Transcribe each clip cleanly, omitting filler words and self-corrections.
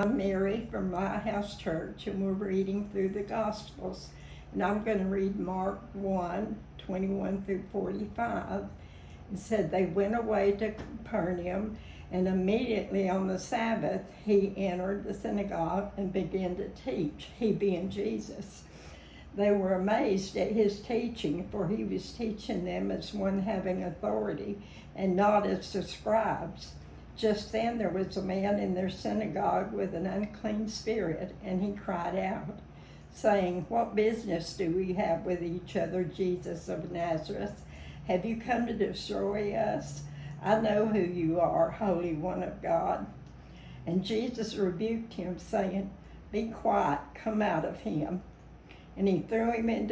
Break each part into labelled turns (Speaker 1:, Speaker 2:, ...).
Speaker 1: I'm Mary from Lighthouse Church, and we're reading through the Gospels. And I'm going to read Mark 1:21 through 45. It said, they went away to Capernaum, and immediately on the Sabbath he entered the synagogue and began to teach, he being Jesus. They were amazed at his teaching, for he was teaching them as one having authority, and not as the scribes. Just then there was a man in their synagogue with an unclean spirit, and he cried out, saying, what business do we have with each other, Jesus of Nazareth? Have you come to destroy us? I know who you are, Holy One of God. And Jesus rebuked him, saying, be quiet, come out of him. And he throwing him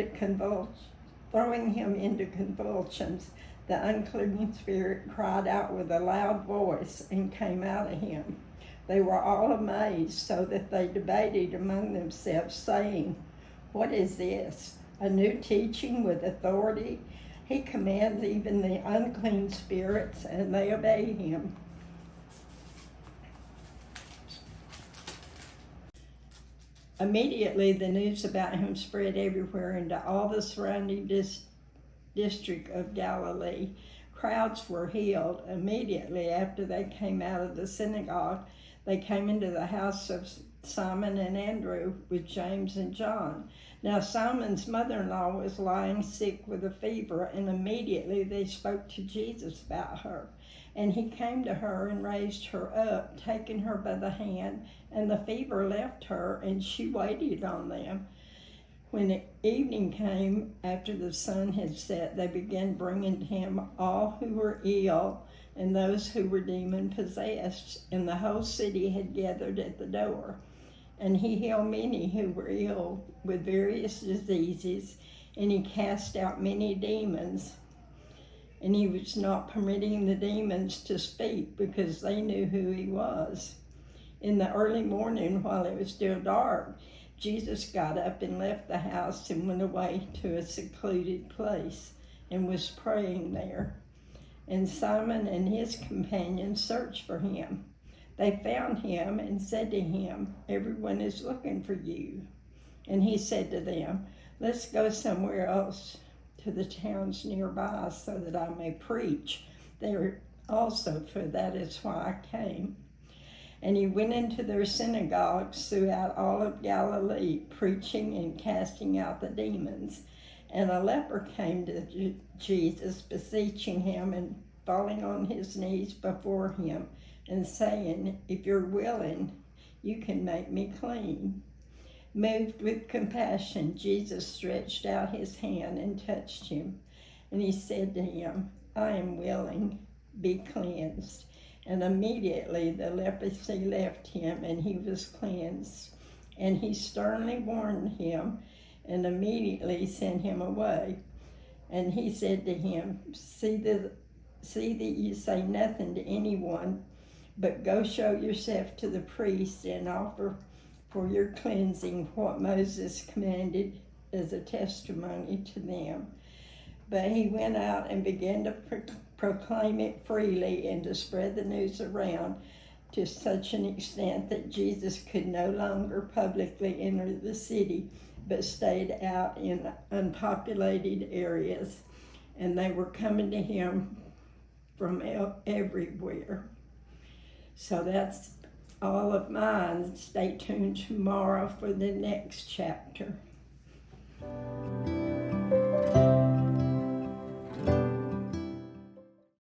Speaker 1: into convulsions, the unclean spirit cried out with a loud voice and came out of him. They were all amazed, so that they debated among themselves, saying, what is this? A new teaching with authority? He commands even the unclean spirits, and they obey him. Immediately the news about him spread everywhere into all the surrounding district of Galilee. Crowds were healed. Immediately after they came out of the synagogue, they came into the house of Simon and Andrew with James and John. Now Simon's mother-in-law was lying sick with a fever, and immediately they spoke to Jesus about her. And he came to her and raised her up, taking her by the hand, and the fever left her, and she waited on them. When evening came, after the sun had set, they began bringing to him all who were ill and those who were demon-possessed, and the whole city had gathered at the door. And he healed many who were ill with various diseases, and he cast out many demons. And he was not permitting the demons to speak, because they knew who he was. In the early morning, while it was still dark, Jesus got up and left the house and went away to a secluded place and was praying there. And Simon and his companions searched for him. They found him and said to him, everyone is looking for you. And he said to them, let's go somewhere else, to the towns nearby, so that I may preach there also, for that is why I came. And he went into their synagogues throughout all of Galilee, preaching and casting out the demons. And a leper came to Jesus, beseeching him and falling on his knees before him, and saying, if you're willing, you can make me clean. Moved with compassion, Jesus stretched out his hand and touched him. And he said to him, I am willing, be cleansed. And immediately the leprosy left him, and he was cleansed. And he sternly warned him, and immediately sent him away. And he said to him, see that you say nothing to anyone, but go show yourself to the priest and offer for your cleansing what Moses commanded as a testimony to them. But he went out and began to proclaim it freely and to spread the news around to such an extent that Jesus could no longer publicly enter the city, but stayed out in unpopulated areas. And they were coming to him from everywhere. So that's all of mine. Stay tuned tomorrow for the next chapter.